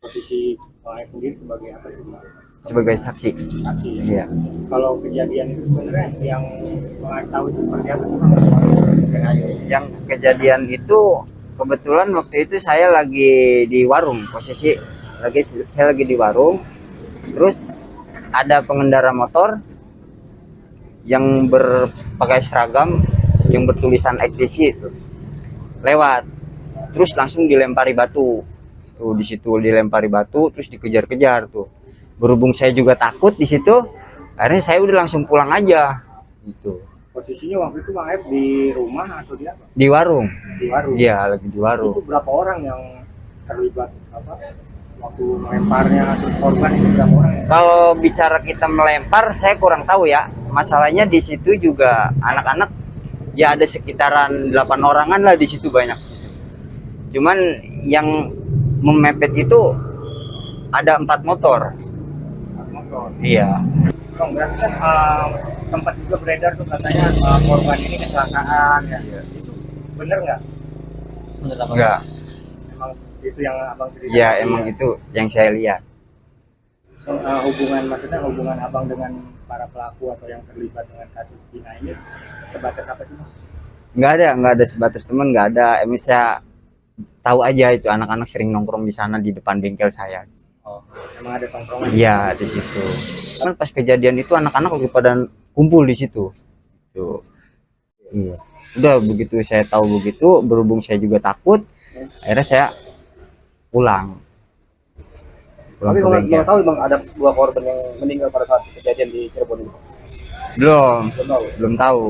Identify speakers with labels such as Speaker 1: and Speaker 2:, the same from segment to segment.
Speaker 1: Posisi Bang Aib sendiri sebagai apa sih Bang?
Speaker 2: sebagai saksi.
Speaker 1: Saksi ya.
Speaker 2: Iya.
Speaker 1: Kalau kejadian itu sebenarnya yang Bang Aib tahu itu seperti apa sih Bang?
Speaker 2: Yang kejadian itu kebetulan waktu itu saya lagi di warung, posisi saya lagi di warung, terus ada pengendara motor yang berpakai seragam yang bertulisan XTC itu lewat, terus langsung dilempari batu. Tuh di situ dilempari batu, terus dikejar-kejar tuh. Berhubung saya juga takut di situ, akhirnya saya udah langsung pulang aja gitu.
Speaker 1: Posisinya waktu itu Bang Aib di rumah atau di apa?
Speaker 2: Di warung.
Speaker 1: Di warung.
Speaker 2: Iya, lagi di warung.
Speaker 1: Itu berapa orang yang terlibat apa? Waktu melemparnya terus korban itu berapa orang ya?
Speaker 2: Kalau bicara kita melempar, saya kurang tahu ya. Masalahnya di situ juga anak-anak ya ada sekitaran 8 orangan lah di situ banyak. Cuman yang memepet itu ada 4 motor.
Speaker 1: Motor.
Speaker 2: Iya.
Speaker 1: Bang, berarti kan sempat juga beredar tuh katanya korban ini kecelakaan ya. Itu bener nggak?
Speaker 3: Bener apa?
Speaker 2: Enggak.
Speaker 1: Emang itu yang abang cerita?
Speaker 2: Ya emang itu yang saya lihat.
Speaker 1: Hubungan maksudnya hubungan abang dengan para pelaku atau yang terlibat dengan kasus Pina ini sebatas apa sih Bang?
Speaker 2: Nggak ada sebatas teman, nggak ada. Emang saya tahu aja itu anak-anak sering nongkrong di sana di depan bengkel saya.
Speaker 1: Oh, emang ada tongkrongan?
Speaker 2: Iya di situ. Kan pas kejadian itu anak-anak lagi pada kumpul di situ. Tuh. Iya. Udah begitu saya tahu begitu, berhubung saya juga takut, akhirnya saya pulang. Pulang
Speaker 3: Tapi
Speaker 2: ke
Speaker 3: Bang
Speaker 2: bengkel.
Speaker 3: tahu Bang ada 2 korban yang meninggal pada saat kejadian di Cirebon itu.
Speaker 2: Belum,
Speaker 3: Belum tahu.
Speaker 2: belum tahu.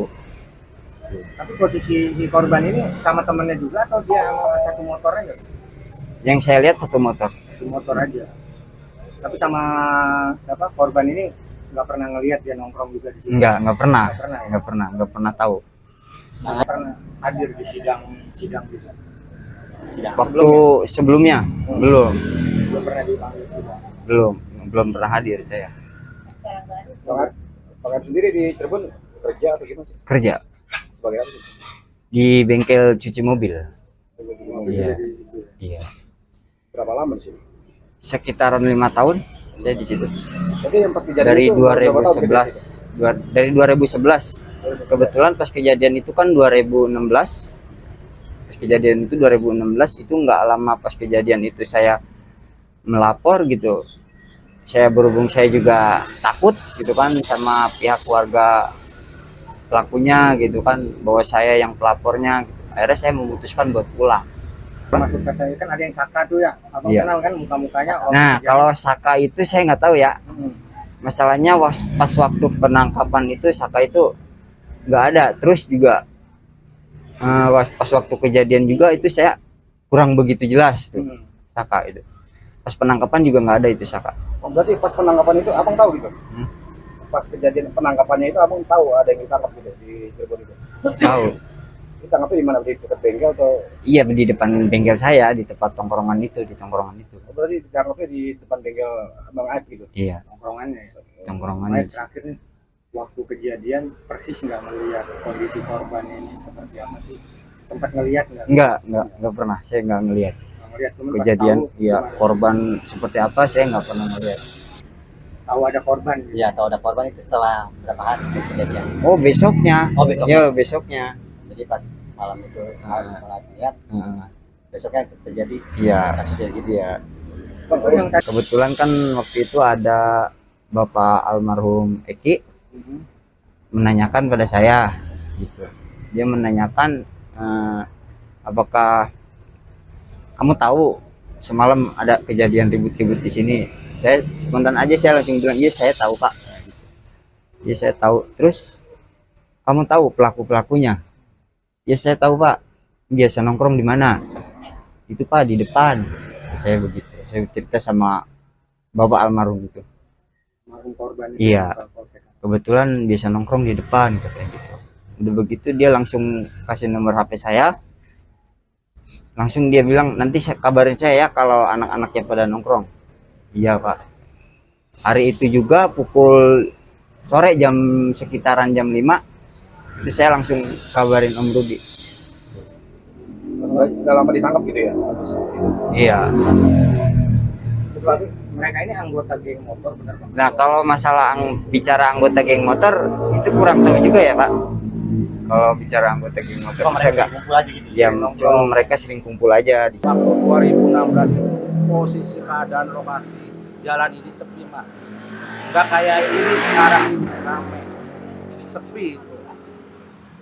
Speaker 1: Tapi posisi si korban ini sama temennya juga atau dia sama satu motor aja?
Speaker 2: Yang saya lihat satu motor.
Speaker 1: Satu motor aja. Tapi sama siapa korban ini nggak pernah ngelihat dia nongkrong juga di sini?
Speaker 2: Nggak pernah.
Speaker 1: Nggak pernah ya?
Speaker 2: Nggak pernah tahu.
Speaker 1: Nggak pernah hadir di sidang juga.
Speaker 3: Sidang.
Speaker 2: Waktu sebelumnya belum,
Speaker 1: Belum pernah dipanggil sidang.
Speaker 2: belum pernah hadir saya.
Speaker 3: Bang Aib sendiri di Cirebon kerja atau gimana sih?
Speaker 2: Kerja
Speaker 3: Sebagai apa sih?
Speaker 2: di bengkel cuci mobil. Iya.
Speaker 1: Jadi gitu ya.
Speaker 2: Iya.
Speaker 3: Berapa lama di sini?
Speaker 2: Sekitaran 5 tahun saya di situ.
Speaker 3: Jadi yang pas kejadian
Speaker 2: Dari
Speaker 3: itu berapa tahun kerja di
Speaker 2: 2011. Dari 2011. Kebetulan pas kejadian itu kan 2016. Pas kejadian itu 2016 itu nggak lama pas kejadian itu saya melapor gitu. Saya berhubung saya juga takut gitu kan sama pihak keluarga pelakunya gitu kan, bahwa saya yang pelapornya gitu. Akhirnya saya memutuskan buat pulang.
Speaker 1: Masuk katanya kan ada yang Saka tuh ya. Abang
Speaker 2: Iya.
Speaker 1: kenal kan muka-mukanya?
Speaker 2: Nah kalau Saka itu saya nggak tahu ya.
Speaker 1: Hmm.
Speaker 2: Masalahnya pas waktu penangkapan itu Saka itu nggak ada. Terus juga pas waktu kejadian juga itu saya kurang begitu jelas tuh Saka itu. Pas penangkapan juga nggak ada itu Saka.
Speaker 3: Oh, berarti pas penangkapan itu abang tahu gitu? Pas kejadian penangkapannya itu abang tahu ada yang ditangkap gitu di Cirebon itu?
Speaker 2: Tahu.
Speaker 3: Ditangkapnya di mana? Di dekat bengkel atau?
Speaker 2: Iya di depan bengkel saya, di tempat tongkrongan itu, di tongkrongan itu.
Speaker 3: Oh, berarti ditangkapnya di depan bengkel Bang Aib gitu?
Speaker 2: Iya,
Speaker 1: Tongkrongannya ya.
Speaker 2: tongkrongan
Speaker 1: Baik,
Speaker 2: itu.
Speaker 1: terakhir nih, waktu kejadian persis nggak melihat kondisi korban ini seperti apa sih? Sempat ngelihat nggak?
Speaker 2: Enggak pernah. Saya nggak ngelihat
Speaker 1: Nggak ngelihat, cuman pas
Speaker 2: kejadian.
Speaker 1: tahu
Speaker 2: Iya,
Speaker 1: gimana?
Speaker 2: korban seperti apa saya nggak pernah ngelihat.
Speaker 1: Tahu ada korban gitu.
Speaker 3: Iya, tahu ada korban itu setelah berapa hari kejadian.
Speaker 2: Oh besoknya.
Speaker 3: Oh, besoknya.
Speaker 2: Ya besoknya.
Speaker 3: Jadi pas malam itu malam lihat
Speaker 2: Heeh.
Speaker 3: besoknya terjadi
Speaker 2: Iya.
Speaker 3: kasusnya gitu.
Speaker 2: Iya.
Speaker 1: Waktu yang tadi.
Speaker 2: Kebetulan kan waktu itu ada Bapak almarhum Eki menanyakan pada saya gitu. Dia menanyakan apakah kamu tahu semalam ada kejadian ribut-ribut di sini. Saya spontan aja saya langsung bilang iya saya tahu Pak. Iya saya tahu. Terus kamu tahu pelakunya? Iya saya tahu Pak. Biasa nongkrong di mana? Itu Pak di depan. Saya begitu. Saya cerita sama Bapak almarhum itu.
Speaker 1: Almarhum korban itu
Speaker 2: Iya.
Speaker 1: ke Polsek.
Speaker 2: Kebetulan biasa nongkrong di depan katanya gitu. Udah begitu dia langsung kasih nomor HP saya. Langsung dia bilang nanti kabarin saya ya kalau anak-anaknya pada nongkrong. Iya Pak. Hari itu juga pukul sore sekitaran jam 5 itu saya langsung kabarin Om Rudi.
Speaker 3: Nggak lama ditangkap gitu ya? Habis itu.
Speaker 2: Iya.
Speaker 3: ini anggota geng motor benar Pak?
Speaker 2: Nah, kalau masalah bicara anggota geng motor itu kurang tahu juga ya Pak. Kalau bicara anggota geng motor
Speaker 3: Cuma
Speaker 2: saya
Speaker 3: mereka
Speaker 2: nggak,
Speaker 3: kumpul aja gitu.
Speaker 2: ya cuma mereka sering kumpul aja di
Speaker 4: Waktu 2016 itu posisi keadaan lokasi jalan ini sepi mas, nggak kayak ini sekarang ini ramai, ini sepi itu.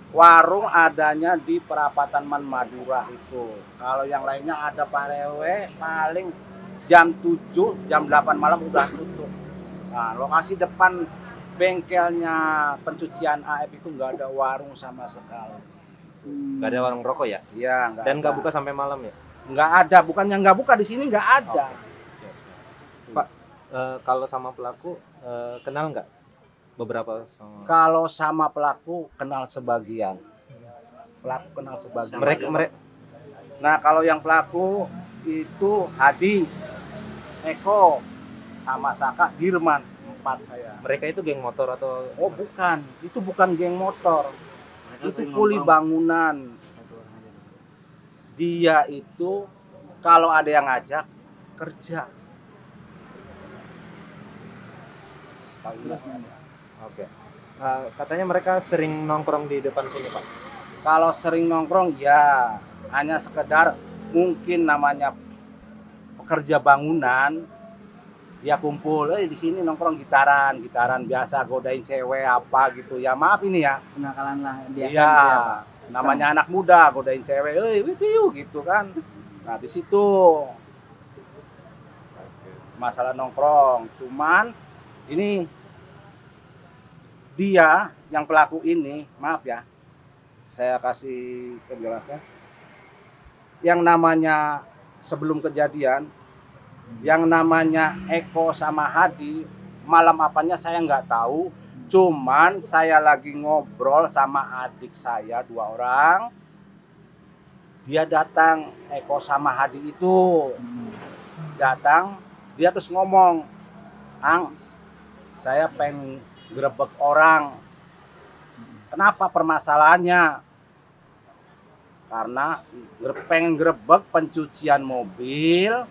Speaker 4: Warung adanya di perapatan Man Madura itu. Kalau yang lainnya ada Pak Rewe paling jam 7, jam 8 malam udah tutup. Nah, lokasi depan bengkelnya pencucian AF itu nggak ada warung sama sekali.
Speaker 3: Nggak ada warung rokok ya?
Speaker 4: Iya, nggak
Speaker 3: Dan nggak
Speaker 4: ada.
Speaker 3: buka sampai malam ya?
Speaker 4: Nggak ada, bukannya nggak buka, di sini nggak ada.
Speaker 3: Pak, kalau sama pelaku kenal nggak? Beberapa sama
Speaker 4: Kalau sama pelaku kenal sebagian. Pelaku kenal sebagian.
Speaker 3: mereka.
Speaker 4: Nah, kalau yang pelaku itu Hadi, Eko, sama Saka, Dirman, 4 saya.
Speaker 3: Mereka itu geng motor atau?
Speaker 4: Oh bukan, itu bukan geng motor. Itu kuli bangunan. Dia itu kalau ada yang ngajak kerja.
Speaker 3: Oke. Katanya mereka sering nongkrong di depan sini Pak.
Speaker 4: Kalau sering nongkrong ya hanya sekedar mungkin namanya pekerja bangunan, dia kumpul di sini nongkrong gitaran biasa, godain cewek apa gitu ya, maaf ini ya,
Speaker 5: Kenakalan lah biasa
Speaker 4: iya,
Speaker 5: gitu ya Pak.
Speaker 4: namanya anak muda godain cewek, wiu gitu kan. Nah di situ masalah nongkrong, cuman ini dia yang pelaku ini, maaf ya, saya kasih penjelasan. Yang namanya sebelum kejadian, yang namanya Eko sama Hadi, malam apanya saya nggak tahu. Cuman saya lagi ngobrol sama adik saya 2 orang. Dia datang, Eko sama Hadi itu datang, dia terus ngomong, "Ang, saya pengen grebek orang." Kenapa permasalahannya? Karena pengen grebek pencucian mobil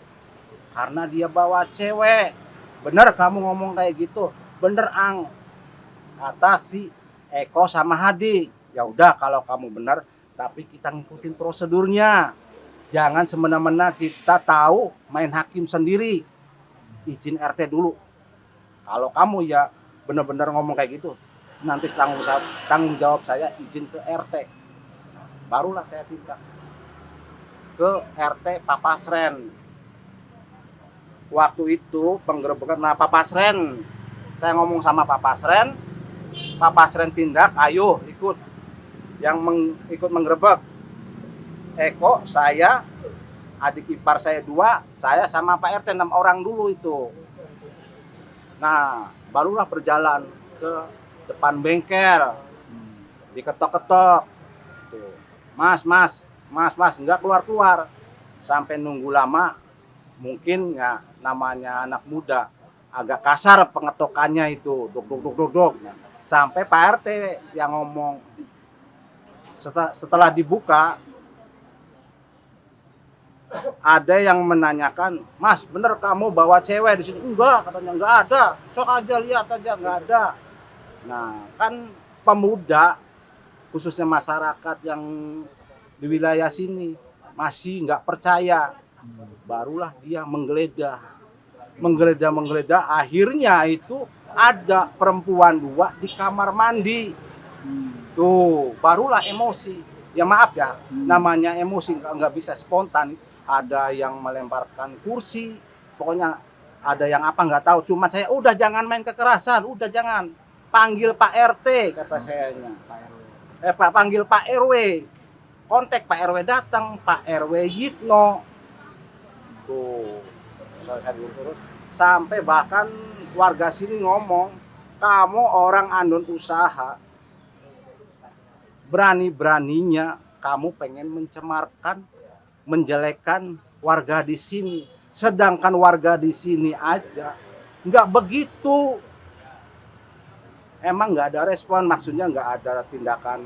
Speaker 4: karena dia bawa cewek. Bener kamu ngomong kayak gitu? Bener Ang, kata si Eko sama Hadi. Ya udah kalau kamu bener, tapi kita ngikutin prosedurnya. Jangan semena-mena kita tahu main hakim sendiri. Izin RT dulu. Kalau kamu ya bener-bener ngomong kayak gitu, nanti tanggung jawab saya izin ke RT. Barulah saya tindak ke RT Papasren. Waktu itu penggerebekan, nah Papasren, saya ngomong sama Papasren, Papasren tindak, ayo ikut, yang ikut menggerebek. Eko, saya, adik ipar saya 2, saya sama Pak RT 6 orang dulu itu. Nah, barulah berjalan ke depan bengkel, diketok-ketok. Tuh. Mas, enggak keluar-keluar. Sampai nunggu lama, mungkin ya namanya anak muda, agak kasar pengetokannya itu, duk. Sampai Pak RT yang ngomong, setelah dibuka, ada yang menanyakan, "Mas, bener kamu bawa cewek di sini?" "Enggak," katanya, "enggak ada. Sok aja lihat aja, enggak ada." Nah, kan pemuda, khususnya masyarakat yang di wilayah sini masih nggak percaya. Barulah dia menggeledah, akhirnya itu ada perempuan 2 di kamar mandi. Tuh, barulah emosi. Ya maaf ya, namanya emosi nggak bisa spontan. Ada yang melemparkan kursi, pokoknya ada yang apa nggak tahu. Cuma saya udah jangan main kekerasan, udah jangan, panggil Pak RT kata sayanya. Panggil Pak RW, kontak Pak RW, datang Pak RW Yitno. Tuh, saya terus sampai bahkan warga sini ngomong, "Kamu orang andon usaha, berani-beraninya kamu pengen mencemarkan, menjelekkan warga di sini. Sedangkan warga di sini aja nggak begitu." Emang nggak ada respon, maksudnya nggak ada tindakan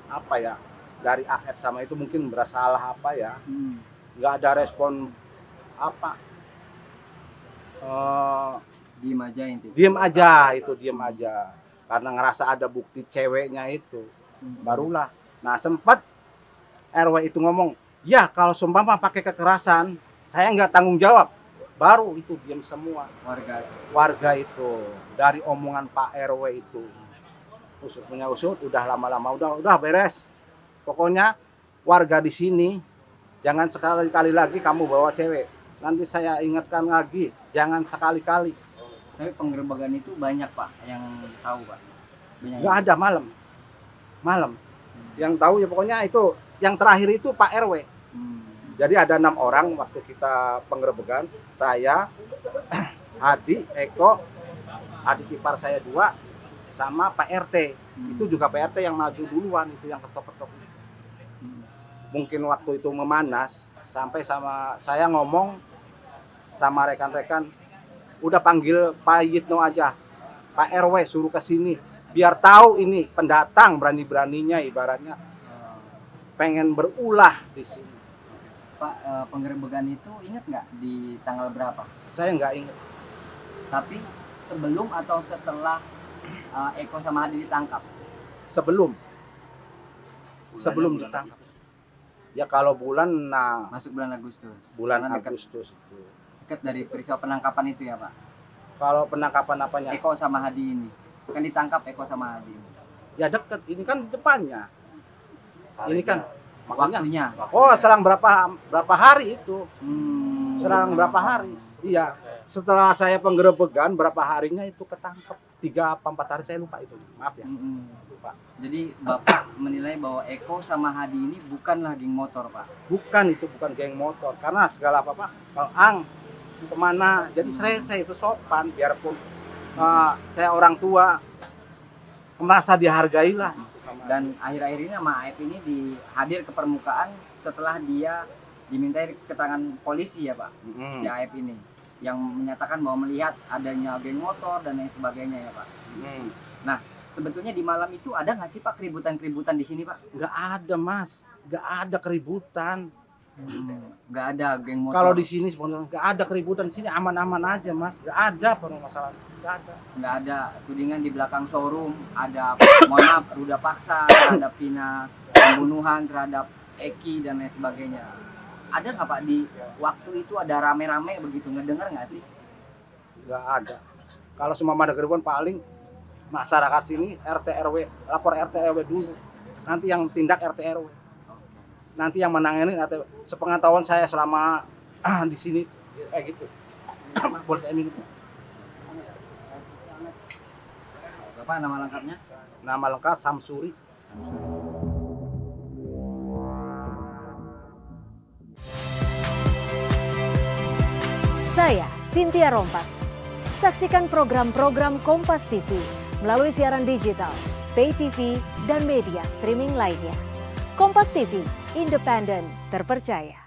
Speaker 4: apa ya dari AF sama itu, mungkin bersalah apa ya, nggak ada respon apa
Speaker 5: Diem aja intinya.
Speaker 4: diem aja karena ngerasa ada bukti ceweknya itu, barulah. Nah sempat RW itu ngomong, ya kalau sumpah pakai kekerasan saya nggak tanggung jawab, baru itu diem semua warga itu dari omongan Pak RW itu. Usut punya usut, udah lama-lama udah beres. Pokoknya warga di sini jangan sekali-kali lagi kamu bawa cewek. Nanti saya ingatkan lagi, jangan sekali-kali.
Speaker 5: Tapi penggerebekan itu banyak Pak yang tahu Pak. Banyak
Speaker 4: Nggak ada malam. Yang tahu ya pokoknya itu yang terakhir itu Pak RW. Jadi ada 6 orang waktu kita penggerebekan. Saya, Adi, Eko, adik ipar saya 2, sama Pak RT. Itu juga Pak RT yang maju duluan, itu yang ketok-ketok. Mungkin waktu itu memanas, sampai sama saya ngomong sama rekan-rekan, udah panggil Pak Yitno aja, Pak RW suruh ke sini, biar tahu ini pendatang berani-beraninya ibaratnya pengen berulah di sini.
Speaker 5: Pak, penggerebekan itu ingat nggak di tanggal berapa?
Speaker 4: Saya nggak ingat.
Speaker 5: Tapi sebelum atau setelah Eko sama Hadi ditangkap?
Speaker 4: Sebelum ditangkap. Ya kalau bulan, nah
Speaker 5: Masuk bulan Agustus.
Speaker 4: bulan
Speaker 5: Karena dekat
Speaker 4: Agustus itu.
Speaker 5: dari peristiwa penangkapan itu ya Pak.
Speaker 4: Kalau penangkapan apanya?
Speaker 5: Eko sama Hadi ini kan ditangkap Eko sama Hadi.
Speaker 4: Ya deket. Ini kan depannya. Ini kan makanya.
Speaker 5: Waktunya.
Speaker 4: Oh, selang berapa hari itu? Selang
Speaker 5: Hmm.
Speaker 4: berapa hari? Iya. Setelah saya penggerebekan berapa harinya itu ketangkep. 3 apa 4 hari saya lupa itu. Maaf ya. Lupa.
Speaker 5: Jadi Bapak menilai bahwa Eko sama Hadi ini bukanlah geng motor Pak.
Speaker 4: Bukan, itu bukan geng motor. Karena segala apa-apa, Bang Ang kemana? Jadi selesai itu sopan. Biarpun saya orang tua merasa dihargai lah.
Speaker 5: Dan akhir-akhir ini sama AF ini hadir ke permukaan setelah dia dimintai keterangan polisi ya Pak. Si AF ini yang menyatakan bahwa melihat adanya geng motor dan lain sebagainya ya Pak. Nah sebetulnya di malam itu ada nggak sih Pak keributan-keributan di sini Pak?
Speaker 4: Nggak ada Mas, nggak ada keributan.
Speaker 5: Nggak ada geng motor.
Speaker 4: Kalau di sini sebenarnya nggak ada keributan, di sini aman-aman aja Mas, nggak ada permasalahan, nggak ada.
Speaker 5: Nggak ada tudingan di belakang showroom, ada mohon maaf ruda paksa terhadap Vina, pembunuhan terhadap Eki dan lain sebagainya. Ada nggak Pak di waktu itu ada rame-rame begitu, ngedengar nggak sih?
Speaker 4: Nggak ada. Kalau semua ada keributan paling masyarakat sini RT RW lapor RT RW dulu, nanti yang tindak RT RW. Nanti yang menangani atau sepengetahuan saya selama di sini kayak gitu. Boleh saya minum?
Speaker 5: Bapak nama lengkapnya?
Speaker 4: Nama lengkap Samsuri.
Speaker 6: Saya Cynthia Rompas. Saksikan program-program Kompas TV melalui siaran digital, pay TV, dan media streaming lainnya. Kompas TV, independen, terpercaya.